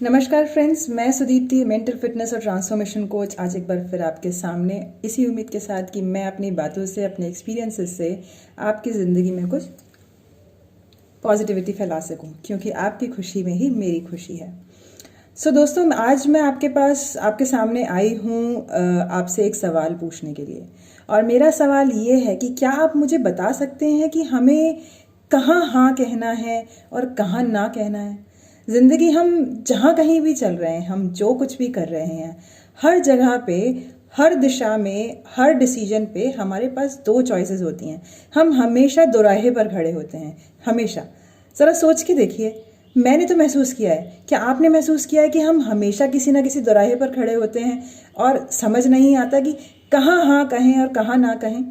नमस्कार फ्रेंड्स, मैं Sudipti, mental fitness और ट्रांसफॉर्मेशन कोच, आज एक बार फिर आपके सामने इसी उम्मीद के साथ कि मैं अपनी बातों से, अपने एक्सपीरियंसेस से आपकी ज़िंदगी में कुछ पॉजिटिविटी फैला सकूं, क्योंकि आपकी खुशी में ही मेरी खुशी है। दोस्तों, आज मैं आपके सामने आई हूँ आपसे एक सवाल पूछने के लिए। और मेरा सवाल ये है कि क्या आप मुझे बता सकते हैं कि हमें कहाँ हाँ कहना है और कहाँ ना कहना है। ज़िंदगी, हम जहाँ कहीं भी चल रहे हैं, हम जो कुछ भी कर रहे हैं, हर जगह पे, हर दिशा में, हर डिसीजन पे हमारे पास दो चॉइसेस होती हैं। हम हमेशा दोराहे पर खड़े होते हैं, हमेशा। ज़रा सोच के देखिए, मैंने तो महसूस किया है, क्या आपने महसूस किया है कि हम हमेशा किसी ना किसी दोराहे पर खड़े होते हैं और समझ नहीं आता कि कहाँ हाँ कहें और कहाँ ना कहें।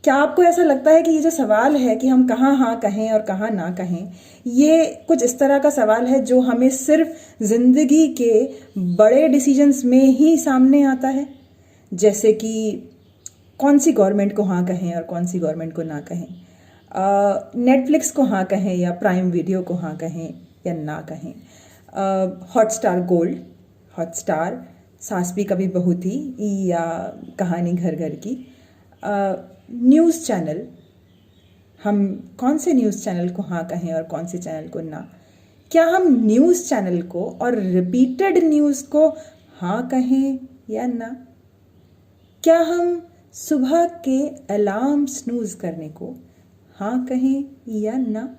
क्या आपको ऐसा लगता है कि ये जो सवाल है कि हम कहाँ हाँ कहें और कहाँ ना कहें, ये कुछ इस तरह का सवाल है जो हमें सिर्फ ज़िंदगी के बड़े डिसीजंस में ही सामने आता है? जैसे कि कौन सी गवर्नमेंट को हाँ कहें और कौन सी गवर्नमेंट को ना कहें, नेटफ्लिक्स को हाँ कहें या प्राइम वीडियो को हाँ कहें या ना कहें, हॉटस्टार गोल्ड, हॉटस्टार, सास भी कभी बहू थी, या कहानी घर घर की, न्यूज़ चैनल, हम कौन से न्यूज़ चैनल को हाँ कहें और कौन से चैनल को ना। क्या हम न्यूज़ चैनल को और रिपीटेड न्यूज़ को हाँ कहें या ना। क्या हम सुबह के अलार्म स्नूज़ करने को हाँ कहें या ना।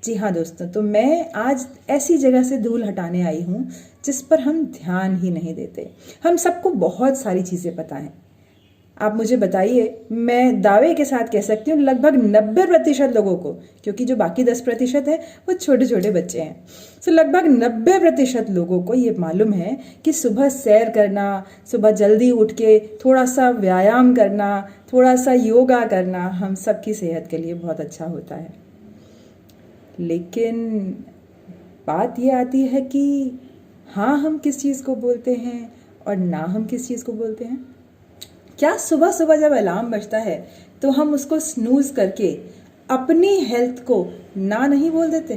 जी हाँ दोस्तों, तो मैं आज ऐसी जगह से धूल हटाने आई हूँ जिस पर हम ध्यान ही नहीं देते। हम सबको बहुत सारी चीज़ें पता हैं। आप मुझे बताइए, मैं दावे के साथ कह सकती हूँ लगभग 90% लोगों को, क्योंकि जो बाकी 10% है वो छोटे छोटे बच्चे हैं, तो लगभग 90% लोगों को ये मालूम है कि सुबह सैर करना, सुबह जल्दी उठ के थोड़ा सा व्यायाम करना, थोड़ा सा योगा करना हम सबकी सेहत के लिए बहुत अच्छा होता है। लेकिन बात ये आती है कि हाँ हम किस चीज़ को बोलते हैं और ना हम किस चीज़ को बोलते हैं। क्या सुबह सुबह जब अलार्म बजता है तो हम उसको स्नूज करके अपनी हेल्थ को ना नहीं बोल देते?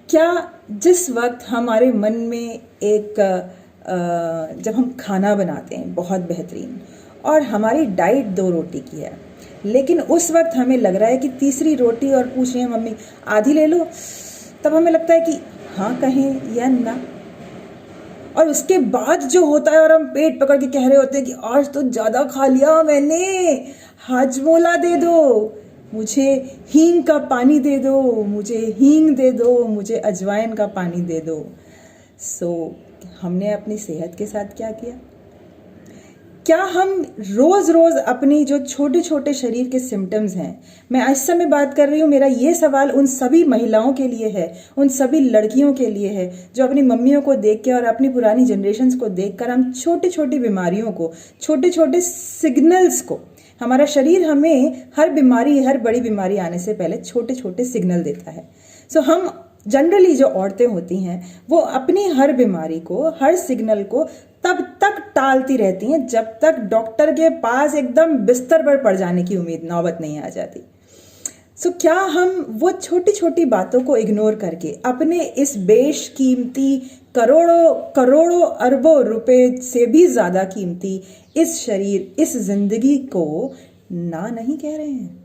क्या जिस वक्त हमारे मन में एक जब हम खाना बनाते हैं बहुत बेहतरीन और हमारी डाइट 2 रोटी की है, लेकिन उस वक्त हमें लग रहा है कि तीसरी रोटी और पूछ रही है मम्मी आधी ले लो, तब हमें लगता है कि हाँ कहें या ना। और उसके बाद जो होता है और हम पेट पकड़ के कह रहे होते हैं कि आज तो ज़्यादा खा लिया मैंने, हाजमोला दे दो, मुझे हींग का पानी दे दो, मुझे हींग दे दो, मुझे अजवाइन का पानी दे दो। हमने अपनी सेहत के साथ क्या किया? क्या हम रोज़ रोज़ अपनी जो छोटे छोटे शरीर के सिम्टम्स हैं, मैं इस समय बात कर रही हूँ, मेरा ये सवाल उन सभी महिलाओं के लिए है, उन सभी लड़कियों के लिए है जो अपनी मम्मियों को देख के और अपनी पुरानी जनरेशन्स को देखकर हम छोटी छोटी बीमारियों को, छोटे छोटे सिग्नल्स को, हमारा शरीर हमें हर बड़ी बीमारी आने से पहले छोटे छोटे सिग्नल देता है। हम जनरली जो औरतें होती हैं वो अपनी हर बीमारी को, हर सिग्नल को तब तक टालती रहती हैं जब तक डॉक्टर के पास एकदम बिस्तर पर पड़ जाने की नौबत नहीं आ जाती। क्या हम वो छोटी छोटी बातों को इग्नोर करके अपने इस बेशकीमती करोड़ों करोड़ों अरबों रुपए से भी ज़्यादा कीमती इस शरीर, इस जिंदगी को ना नहीं कह रहे हैं?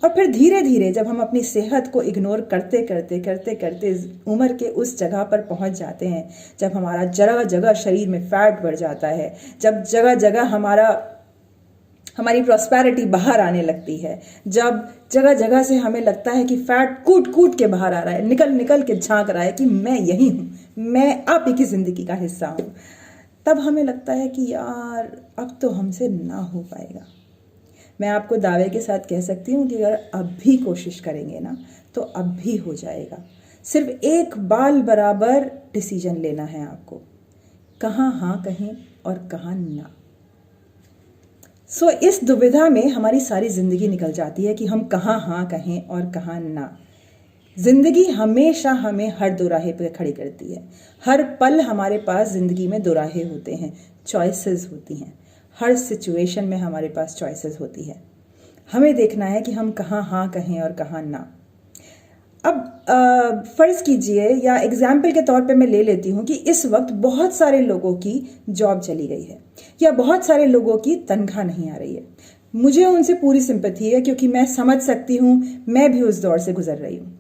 और फिर धीरे धीरे जब हम अपनी सेहत को इग्नोर करते करते करते करते उम्र के उस जगह पर पहुंच जाते हैं, जब हमारा जगह जगह शरीर में फैट बढ़ जाता है, जब जगह जगह हमारी प्रॉस्पेरिटी बाहर आने लगती है, जब जगह जगह से हमें लगता है कि फैट कूट कूट के बाहर आ रहा है, निकल निकल के झांक रहा है कि मैं यही हूँ, मैं आप ही की ज़िंदगी का हिस्सा हूँ, तब हमें लगता है कि यार अब तो हमसे ना हो पाएगा। मैं आपको दावे के साथ कह सकती हूँ कि अगर अब भी कोशिश करेंगे ना तो अब भी हो जाएगा। सिर्फ एक बाल बराबर डिसीजन लेना है आपको, कहाँ हाँ कहें और कहाँ ना। इस दुविधा में हमारी सारी ज़िंदगी निकल जाती है कि हम कहाँ हाँ कहें और कहाँ ना। ज़िंदगी हमेशा हमें हर दोराहे पर खड़ी करती है। हर पल हमारे पास ज़िंदगी में दोराहे होते हैं, चॉइसेस होती हैं। हर सिचुएशन में हमारे पास चॉइसेस होती है। हमें देखना है कि हम कहाँ हाँ कहें और कहाँ ना। अब फर्ज कीजिए या एग्जाम्पल के तौर पे मैं ले लेती हूँ कि इस वक्त बहुत सारे लोगों की जॉब चली गई है या बहुत सारे लोगों की तनख्वाह नहीं आ रही है। मुझे उनसे पूरी सिंपैथी है क्योंकि मैं समझ सकती हूँ, मैं भी उस दौर से गुजर रही हूँ।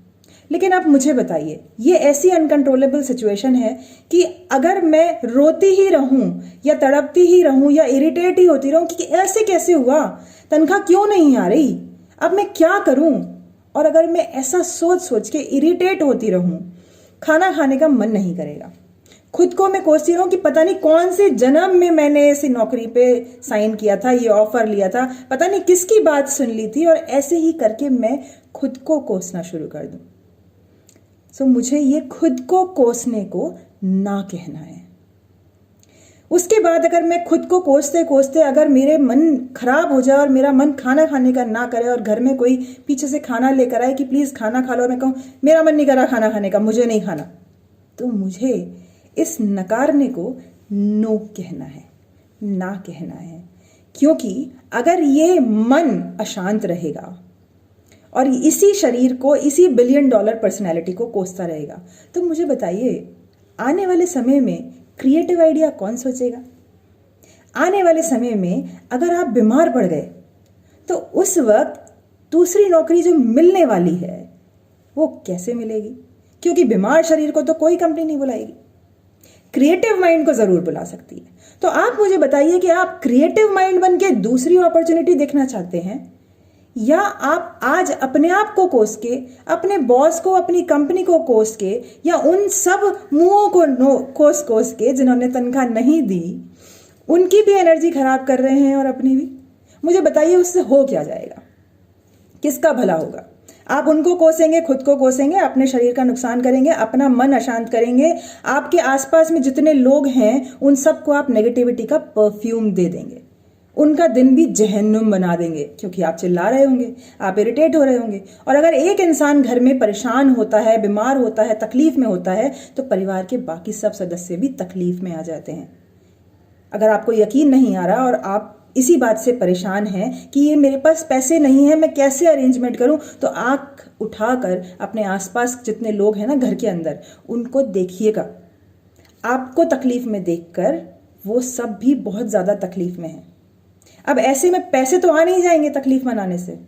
लेकिन आप मुझे बताइए, ये ऐसी अनकंट्रोलेबल सिचुएशन है कि अगर मैं रोती ही रहूं या तड़पती ही रहूं या इरिटेट ही होती रहूं कि ऐसे कैसे हुआ, तनख्वाह क्यों नहीं आ रही, अब मैं क्या करूं, और अगर मैं ऐसा सोच सोच के इरिटेट होती रहूं, खाना खाने का मन नहीं करेगा। खुद को मैं कोसती रहूं कि पता नहीं कौन से जन्म में मैंने ऐसी नौकरी पे साइन किया था, ये ऑफर लिया था, पता नहीं किसकी बात सुन ली थी, और ऐसे ही करके मैं खुद को कोसना शुरू कर दूं। सो मुझे ये खुद को कोसने को ना कहना है। उसके बाद अगर मैं खुद को कोसते कोसते अगर मेरे मन खराब हो जाए और मेरा मन खाना खाने का ना करे और घर में कोई पीछे से खाना लेकर आए कि प्लीज खाना खा लो, और मैं कहूँ मेरा मन नहीं कर रहा खाना खाने का, मुझे नहीं खाना, तो मुझे इस नकारने को नो कहना है, ना कहना है। क्योंकि अगर ये मन अशांत रहेगा और इसी शरीर को, इसी $1 बिलियन पर्सनैलिटी को कोसता रहेगा, तो मुझे बताइए आने वाले समय में क्रिएटिव आइडिया कौन सोचेगा? आने वाले समय में अगर आप बीमार पड़ गए तो उस वक्त दूसरी नौकरी जो मिलने वाली है वो कैसे मिलेगी? क्योंकि बीमार शरीर को तो कोई कंपनी नहीं बुलाएगी, क्रिएटिव माइंड को जरूर बुला सकती है। तो आप मुझे बताइए कि आप क्रिएटिव माइंड बन के दूसरी अपॉर्चुनिटी देखना चाहते हैं, या आप आज अपने आप को कोस के, अपने बॉस को, अपनी कंपनी को कोस के, या उन सब मुंहों को कोस के जिन्होंने तनख्वाह नहीं दी, उनकी भी एनर्जी खराब कर रहे हैं और अपनी भी? मुझे बताइए उससे हो क्या जाएगा, किसका भला होगा? आप उनको कोसेंगे, खुद को कोसेंगे, अपने शरीर का नुकसान करेंगे, अपना मन अशांत करेंगे, आपके आसपास में जितने लोग हैं उन सबको आप नेगेटिविटी का परफ्यूम दे देंगे, उनका दिन भी जहन्नुम बना देंगे, क्योंकि आप चिल्ला रहे होंगे, आप इरिटेट हो रहे होंगे। और अगर एक इंसान घर में परेशान होता है, बीमार होता है, तकलीफ में होता है, तो परिवार के बाकी सब सदस्य भी तकलीफ में आ जाते हैं। अगर आपको यकीन नहीं आ रहा और आप इसी बात से परेशान हैं कि ये मेरे पास पैसे नहीं है, मैं कैसे अरेंजमेंट करूं, तो आंख उठाकर अपने आसपास जितने लोग हैं ना घर के अंदर, उनको देखिएगा। आपको तकलीफ में देखकर वो सब भी बहुत ज्यादा तकलीफ में है। अब ऐसे में पैसे तो आ नहीं जाएंगे तकलीफ मनाने से।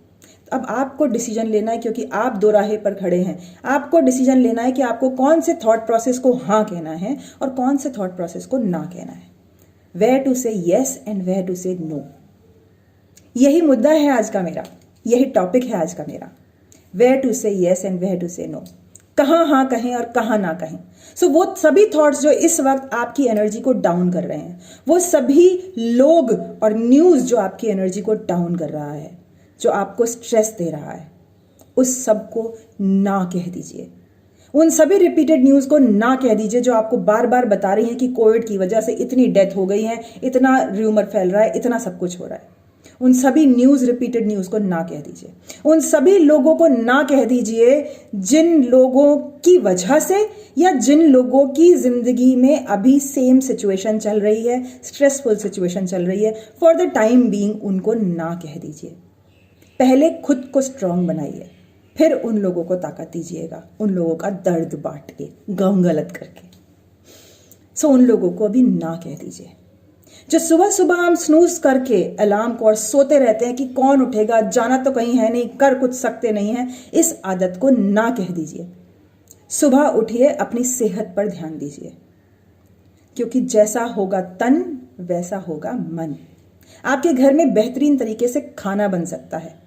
अब आपको डिसीजन लेना है, क्योंकि आप दो राहे पर खड़े हैं। आपको डिसीजन लेना है कि आपको कौन से थॉट प्रोसेस को हाँ कहना है और कौन से थॉट प्रोसेस को ना कहना है। वेयर टू से येस एंड वेयर टू से नो, यही मुद्दा है आज का मेरा, यही टॉपिक है आज का मेरा। वेयर टू से येस एंड वेयर टू से नो, कहाँ हाँ कहें और कहाँ ना कहें। सो वो सभी थॉट्स जो इस वक्त आपकी एनर्जी को डाउन कर रहे हैं, वो सभी लोग और न्यूज जो आपकी एनर्जी को डाउन कर रहा है, जो आपको स्ट्रेस दे रहा है, उस सब को ना कह दीजिए। उन सभी रिपीटेड न्यूज को ना कह दीजिए जो आपको बार बार बता रही हैं कि कोविड की वजह से इतनी डेथ हो गई है, इतना र्यूमर फैल रहा है, इतना सब कुछ हो रहा है। उन सभी न्यूज, रिपीटेड न्यूज को ना कह दीजिए। उन सभी लोगों को ना कह दीजिए जिन लोगों की वजह से या जिन लोगों की जिंदगी में अभी सेम सिचुएशन चल रही है, स्ट्रेसफुल सिचुएशन चल रही है, फॉर द टाइम बीइंग उनको ना कह दीजिए। पहले खुद को स्ट्रांग बनाइए, फिर उन लोगों को ताकत दीजिएगा, उन लोगों का दर्द बांट के, गम गलत करके। सो उन लोगों को अभी ना कह दीजिए। जो सुबह सुबह हम स्नूज करके अलार्म को और सोते रहते हैं कि कौन उठेगा, जाना तो कहीं है नहीं, कर कुछ सकते नहीं है, इस आदत को ना कह दीजिए। सुबह उठिए, अपनी सेहत पर ध्यान दीजिए, क्योंकि जैसा होगा तन वैसा होगा मन। आपके घर में बेहतरीन तरीके से खाना बन सकता है।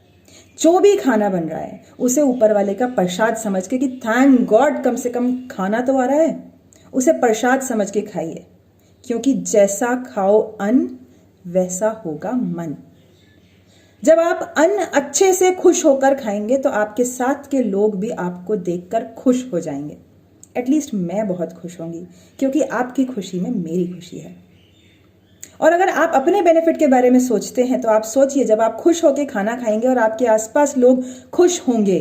जो भी खाना बन रहा है उसे ऊपर वाले का प्रसाद समझ के कि थैंक गॉड कम से कम खाना तो आ रहा है, उसे प्रसाद समझ के खाइए, क्योंकि जैसा खाओ अन्न वैसा होगा मन। जब आप अन्न अच्छे से खुश होकर खाएंगे तो आपके साथ के लोग भी आपको देखकर खुश हो जाएंगे। एटलीस्ट मैं बहुत खुश होंगी, क्योंकि आपकी खुशी में मेरी खुशी है। और अगर आप अपने बेनिफिट के बारे में सोचते हैं तो आप सोचिए, जब आप खुश होकर खाना खाएंगे और आपके आसपास लोग खुश होंगे,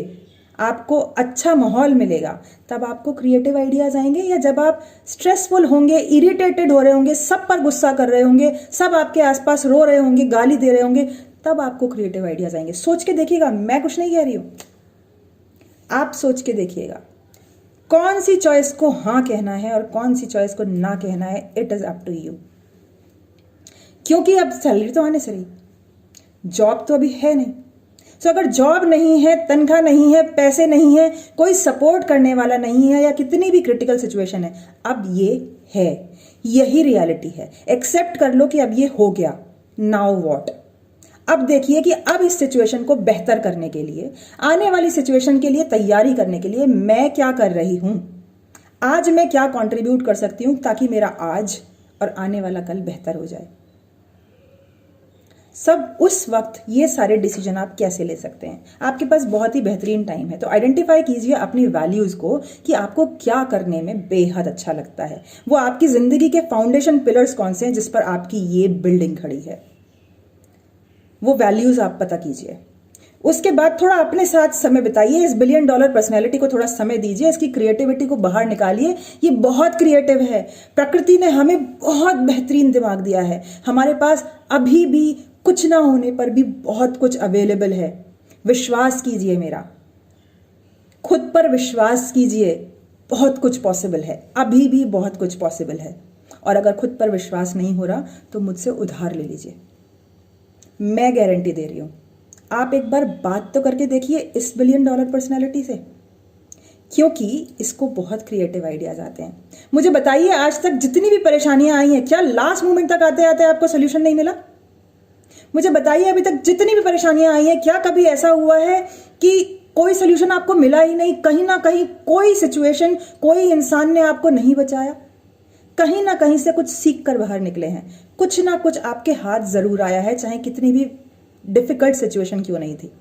आपको अच्छा माहौल मिलेगा, तब आपको क्रिएटिव आइडियाज आएंगे। या जब आप स्ट्रेसफुल होंगे, इरिटेटेड हो रहे होंगे, सब पर गुस्सा कर रहे होंगे, सब आपके आसपास रो रहे होंगे, गाली दे रहे होंगे, तब आपको क्रिएटिव आइडियाज आएंगे। सोच के देखिएगा, मैं कुछ नहीं कह रही हूं। आप सोच के देखिएगा कौन सी चॉइस को हाँ कहना है और कौन सी चॉइस को ना कहना है। It is up to you, क्योंकि अब सैलरी तो आने से रही, जॉब तो अभी है नहीं। तो अगर जॉब नहीं है, तनख्वाह नहीं है, पैसे नहीं है, कोई सपोर्ट करने वाला नहीं है, या कितनी भी क्रिटिकल सिचुएशन है, अब ये है, यही रियलिटी है। एक्सेप्ट कर लो कि अब ये हो गया। Now what? अब देखिए कि अब इस सिचुएशन को बेहतर करने के लिए, आने वाली सिचुएशन के लिए तैयारी करने के लिए मैं क्या कर रही हूं, आज मैं क्या कंट्रीब्यूट कर सकती हूं ताकि मेरा आज और आने वाला कल बेहतर हो जाए। सब उस वक्त ये सारे डिसीजन आप कैसे ले सकते हैं? आपके पास बहुत ही बेहतरीन टाइम है। तो आइडेंटिफाई कीजिए अपनी वैल्यूज को कि आपको क्या करने में बेहद अच्छा लगता है। वो आपकी जिंदगी के फाउंडेशन पिलर्स कौन से हैं जिस पर आपकी ये बिल्डिंग खड़ी है, वो वैल्यूज आप पता कीजिए। उसके बाद थोड़ा अपने साथ समय बिताइए। इस $1 बिलियन पर्सनैलिटी को थोड़ा समय दीजिए, इसकी क्रिएटिविटी को बाहर निकालिए। ये बहुत क्रिएटिव है। प्रकृति ने हमें बहुत बेहतरीन दिमाग दिया है। हमारे पास अभी भी कुछ ना होने पर भी बहुत कुछ अवेलेबल है। विश्वास कीजिए मेरा, खुद पर विश्वास कीजिए। बहुत कुछ पॉसिबल है, अभी भी बहुत कुछ पॉसिबल है। और अगर खुद पर विश्वास नहीं हो रहा तो मुझसे उधार ले लीजिए, मैं गारंटी दे रही हूं। आप एक बार बात तो करके देखिए इस $1 बिलियन पर्सनैलिटी से, क्योंकि इसको बहुत क्रिएटिव आइडियाज आते हैं। मुझे बताइए, आज तक जितनी भी परेशानियां आई हैं, क्या लास्ट मोमेंट तक आते आते आपको सोल्यूशन नहीं मिला? मुझे बताइए, अभी तक जितनी भी परेशानियां आई हैं, क्या कभी ऐसा हुआ है कि कोई सोल्यूशन आपको मिला ही नहीं? कहीं ना कहीं कोई सिचुएशन, कोई इंसान ने आपको नहीं बचाया? कहीं ना कहीं से कुछ सीख कर बाहर निकले हैं। कुछ ना कुछ आपके हाथ जरूर आया है, चाहे कितनी भी डिफिकल्ट सिचुएशन क्यों नहीं थी।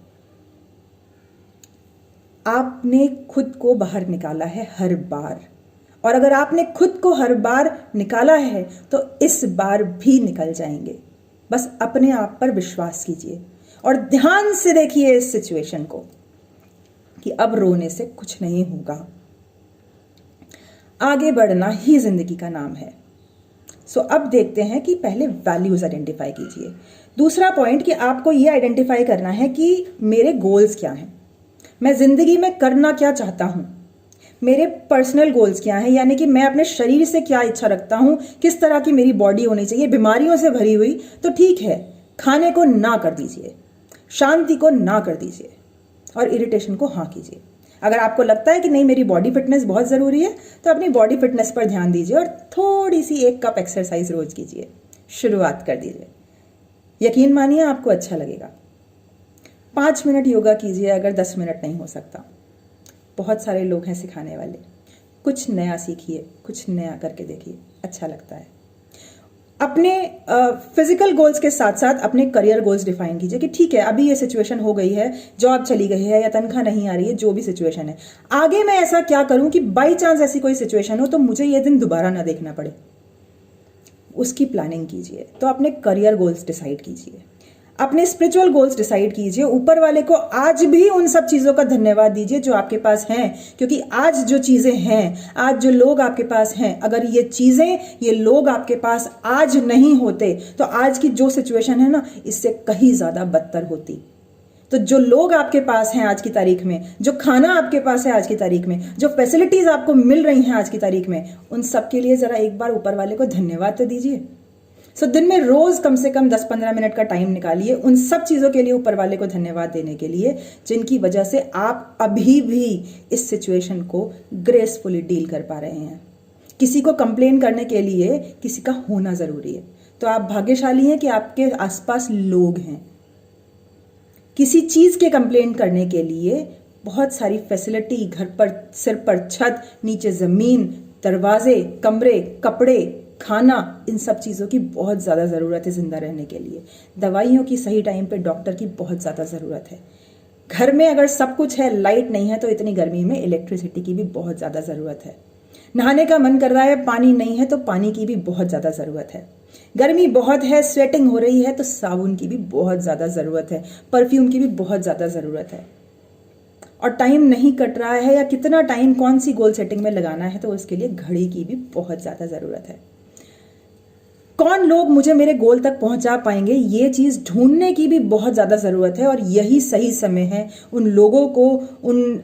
आपने खुद को बाहर निकाला है हर बार, और अगर आपने खुद को हर बार निकाला है तो इस बार भी निकल जाएंगे। बस अपने आप पर विश्वास कीजिए और ध्यान से देखिए इस सिचुएशन को कि अब रोने से कुछ नहीं होगा। आगे बढ़ना ही जिंदगी का नाम है। सो अब देखते हैं कि पहले वैल्यूज आइडेंटिफाई कीजिए। दूसरा पॉइंट कि आपको ये आइडेंटिफाई करना है कि मेरे गोल्स क्या हैं, मैं जिंदगी में करना क्या चाहता हूं, मेरे पर्सनल गोल्स क्या हैं, यानी कि मैं अपने शरीर से क्या इच्छा रखता हूं, किस तरह की मेरी बॉडी होनी चाहिए। बीमारियों से भरी हुई तो ठीक है, खाने को ना कर दीजिए, शांति को ना कर दीजिए और इरिटेशन को हाँ कीजिए। अगर आपको लगता है कि नहीं मेरी बॉडी फिटनेस बहुत ज़रूरी है तो अपनी बॉडी फिटनेस पर ध्यान दीजिए और थोड़ी सी 1 कप एक्सरसाइज रोज कीजिए। शुरुआत कर दीजिए, यकीन मानिए आपको अच्छा लगेगा। 5 मिनट योगा कीजिए अगर 10 मिनट नहीं हो सकता। बहुत सारे लोग हैं सिखाने वाले। कुछ नया सीखिए, कुछ नया करके देखिए, अच्छा लगता है। अपने फिजिकल गोल्स के साथ साथ अपने करियर गोल्स डिफाइन कीजिए कि ठीक है अभी ये सिचुएशन हो गई है, जॉब चली गई है या तनख्वाह नहीं आ रही है, जो भी सिचुएशन है, आगे मैं ऐसा क्या करूं कि बाई चांस ऐसी कोई सिचुएशन हो तो मुझे ये दिन दोबारा ना देखना पड़े। उसकी प्लानिंग कीजिए। तो अपने करियर गोल्स डिसाइड कीजिए, अपने स्पिरिचुअल गोल्स डिसाइड कीजिए। ऊपर वाले को आज भी उन सब चीजों का धन्यवाद दीजिए जो आपके पास हैं, क्योंकि आज जो चीजें हैं, आज जो लोग आपके पास हैं, अगर ये चीजें, ये लोग आपके पास आज नहीं होते तो आज की जो सिचुएशन है ना, इससे कहीं ज्यादा बदतर होती। तो जो लोग आपके पास हैं आज की तारीख में, जो खाना आपके पास है आज की तारीख में, जो फैसिलिटीज आपको मिल रही हैं आज की तारीख में, उन सब के लिए जरा एक बार ऊपर वाले को धन्यवाद तो दीजिए। दिन में रोज कम से कम 10-15 मिनट का टाइम निकालिए उन सब चीजों के लिए ऊपर वाले को धन्यवाद देने के लिए जिनकी वजह से आप अभी भी इस सिचुएशन को ग्रेसफुली डील कर पा रहे हैं। किसी को कंप्लेन करने के लिए किसी का होना जरूरी है। तो आप भाग्यशाली हैं कि आपके आसपास लोग हैं। किसी चीज के कंप्लेन करने के लिए बहुत सारी फैसिलिटी, घर पर सिर पर छत, नीचे जमीन, दरवाजे, कमरे, कपड़े, खाना, इन सब चीज़ों की बहुत ज़्यादा ज़रूरत है जिंदा रहने के लिए। दवाइयों की सही टाइम पे, डॉक्टर की बहुत ज़्यादा ज़रूरत है। घर में अगर सब कुछ है, लाइट नहीं है, तो इतनी गर्मी में इलेक्ट्रिसिटी की भी बहुत ज़्यादा ज़रूरत है। नहाने का मन कर रहा है, पानी नहीं है, तो पानी की भी बहुत ज़्यादा ज़रूरत है। गर्मी बहुत है, स्वेटिंग हो रही है, तो साबुन की भी बहुत ज़्यादा ज़रूरत है, परफ्यूम की भी बहुत ज़्यादा ज़रूरत है। और टाइम नहीं कट रहा है या कितना टाइम कौन सी गोल सेटिंग में लगाना है, तो उसके लिए घड़ी की भी बहुत ज़्यादा ज़रूरत है। कौन लोग मुझे मेरे गोल तक पहुंचा पाएंगे, ये चीज़ ढूंढने की भी बहुत ज़्यादा ज़रूरत है। और यही सही समय है उन लोगों को, उन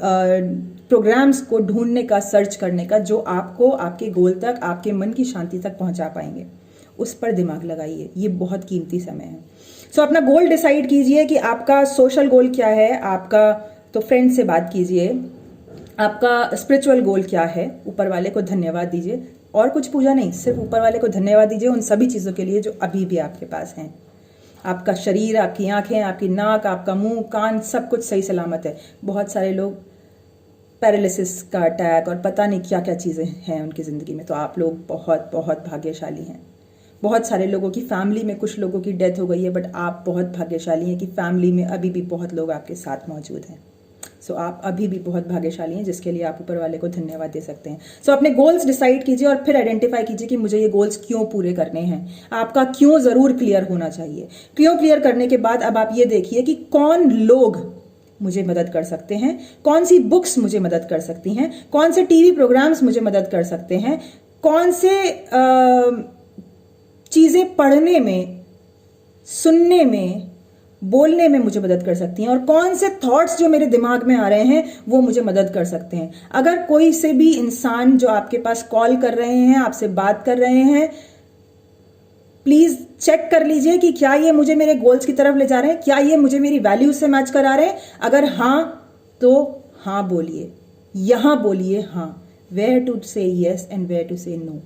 प्रोग्राम्स को ढूंढने का, सर्च करने का, जो आपको आपके गोल तक, आपके मन की शांति तक पहुंचा पाएंगे। उस पर दिमाग लगाइए, ये बहुत कीमती समय है। सो अपना गोल डिसाइड कीजिए कि आपका सोशल गोल क्या है, आपका तो फ्रेंड से बात कीजिए, आपका स्पिरिचुअल गोल क्या है, ऊपर वाले को धन्यवाद दीजिए। और कुछ पूजा नहीं, सिर्फ ऊपर वाले को धन्यवाद दीजिए उन सभी चीज़ों के लिए जो अभी भी आपके पास हैं। आपका शरीर, आपकी आंखें, आपकी नाक, आपका मुंह, कान, सब कुछ सही सलामत है। बहुत सारे लोग पैरालिसिस का अटैक और पता नहीं क्या क्या चीज़ें हैं उनकी ज़िंदगी में, तो आप लोग बहुत बहुत भाग्यशाली हैं। बहुत सारे लोगों की फैमिली में कुछ लोगों की डेथ हो गई है, बट आप बहुत भाग्यशाली हैं कि फैमिली में अभी भी बहुत लोग आपके साथ मौजूद हैं। सो आप अभी भी बहुत भाग्यशाली हैं, जिसके लिए आप ऊपर वाले को धन्यवाद दे सकते हैं। सो अपने गोल्स डिसाइड कीजिए और फिर आइडेंटिफाई कीजिए कि मुझे ये गोल्स क्यों पूरे करने हैं। आपका क्यों ज़रूर क्लियर होना चाहिए। क्यों क्लियर करने के बाद अब आप ये देखिए कि कौन लोग मुझे मदद कर सकते हैं, कौन सी बुक्स मुझे मदद कर सकती हैं, कौन से टीवी प्रोग्राम्स मुझे मदद कर सकते हैं, कौन से चीज़ें पढ़ने में, सुनने में, बोलने में मुझे मदद कर सकती हैं, और कौन से थॉट्स जो मेरे दिमाग में आ रहे हैं वो मुझे मदद कर सकते हैं। अगर कोई से भी इंसान जो आपके पास कॉल कर रहे हैं, आपसे बात कर रहे हैं, प्लीज चेक कर लीजिए कि क्या ये मुझे मेरे गोल्स की तरफ ले जा रहे हैं, क्या ये मुझे मेरी वैल्यूज से मैच करा रहे हैं। अगर हाँ तो हाँ बोलिए, यहां बोलिए हाँ, वेयर टू से यस एंड वेयर टू से नो।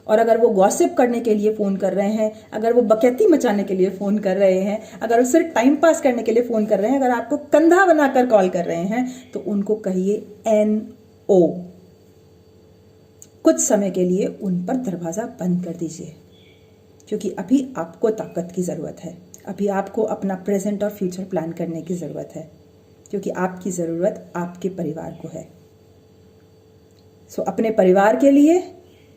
और अगर वो गॉसिप करने के लिए फ़ोन कर रहे हैं, अगर वो बकैती मचाने के लिए फ़ोन कर रहे हैं, अगर वो सिर्फ टाइम पास करने के लिए फ़ोन कर रहे हैं, अगर आपको कंधा बनाकर कॉल कर रहे हैं, तो उनको कहिए NO। कुछ समय के लिए उन पर दरवाज़ा बंद कर दीजिए, क्योंकि अभी आपको ताकत की ज़रूरत है। अभी आपको अपना प्रेजेंट और फ्यूचर प्लान करने की ज़रूरत है, क्योंकि आपकी ज़रूरत आपके परिवार को है। सो अपने परिवार के लिए,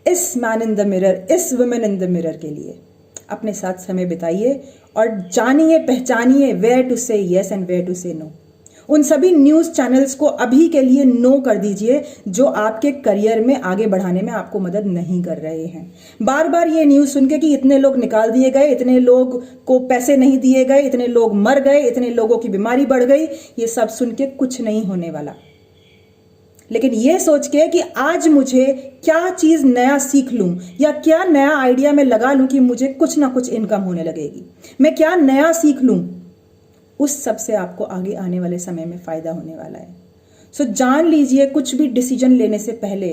इस मैन इन द मिरर, इस वुमेन इन द मिरर के लिए अपने साथ समय बिताइए और जानिए, पहचानिए वेयर टू से यस एंड वेयर टू से नो। उन सभी न्यूज़ चैनल्स को अभी के लिए नो कर दीजिए जो आपके करियर में आगे बढ़ाने में आपको मदद नहीं कर रहे हैं। बार बार ये न्यूज़ सुन के कि इतने लोग निकाल दिए गए, इतने लोग को पैसे नहीं दिए गए, इतने लोग मर गए, इतने लोगों की बीमारी बढ़ गई, ये सब सुन के कुछ नहीं होने वाला। लेकिन ये सोच के कि आज मुझे क्या चीज़ नया सीख लूं या क्या नया आइडिया में लगा लूं कि मुझे कुछ ना कुछ इनकम होने लगेगी, मैं क्या नया सीख लूं, उस सब से आपको आगे आने वाले समय में फ़ायदा होने वाला है। सो जान लीजिए कुछ भी डिसीजन लेने से पहले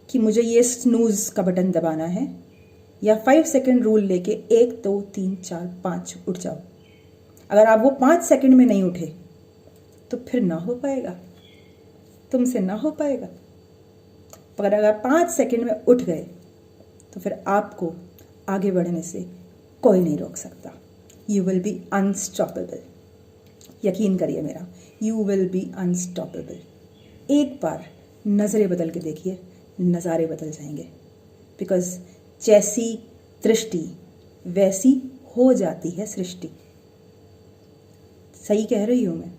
कि मुझे ये स्नूज का बटन दबाना है या 5 सेकेंड रूल लेके 1 2 3 4 5 उठ जाओ। अगर आप वो 5 सेकेंड में नहीं उठे तो फिर ना हो पाएगा, तुमसे ना हो पाएगा। पर अगर 5 सेकेंड में उठ गए तो फिर आपको आगे बढ़ने से कोई नहीं रोक सकता। You will be unstoppable. यकीन करिए मेरा, यू विल बी अनस्टॉपेबल। एक बार नज़रें बदल के देखिए, नज़ारे बदल जाएंगे। बिकॉज जैसी दृष्टि वैसी हो जाती है सृष्टि। सही कह रही हूँ मैं,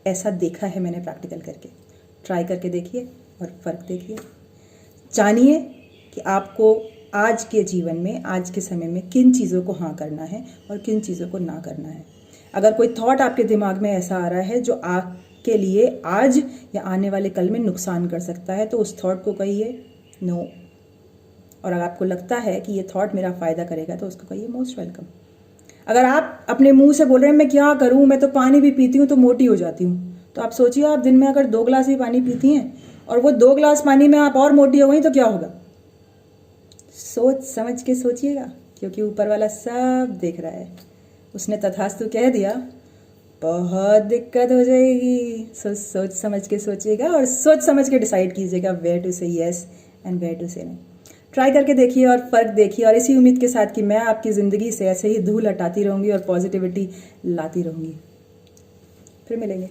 ऐसा देखा है मैंने प्रैक्टिकल करके। ट्राई करके देखिए और फ़र्क देखिए। जानिए कि आपको आज के जीवन में, आज के समय में किन चीज़ों को हाँ करना है और किन चीज़ों को ना करना है। अगर कोई थॉट आपके दिमाग में ऐसा आ रहा है जो आपके लिए आज या आने वाले कल में नुकसान कर सकता है, तो उस थॉट को कहिए नो। और अगर आपको लगता है कि ये थॉट मेरा फ़ायदा करेगा तो उसको कहिए मोस्ट वेलकम। अगर आप अपने मुंह से बोल रहे हैं मैं क्या करूँ, मैं तो पानी भी पीती हूँ तो मोटी हो जाती हूँ, तो आप सोचिए आप दिन में अगर 2 गिलास भी पानी पीती हैं और वो 2 गिलास पानी में आप और मोटी हो गई तो क्या होगा। सोच समझ के सोचिएगा, क्योंकि ऊपर वाला सब देख रहा है। उसने तथास्तु कह दिया, बहुत दिक्कत हो जाएगी। सोच समझ के सोचिएगा और सोच समझ के डिसाइड कीजिएगा वेयर टू से यस एंड वेयर टू से नो। ट्राई करके देखिए और फ़र्क देखिए, और इसी उम्मीद के साथ कि मैं आपकी ज़िंदगी से ऐसे ही धूल हटाती रहूँगी और पॉजिटिविटी लाती रहूँगी। फिर मिलेंगे।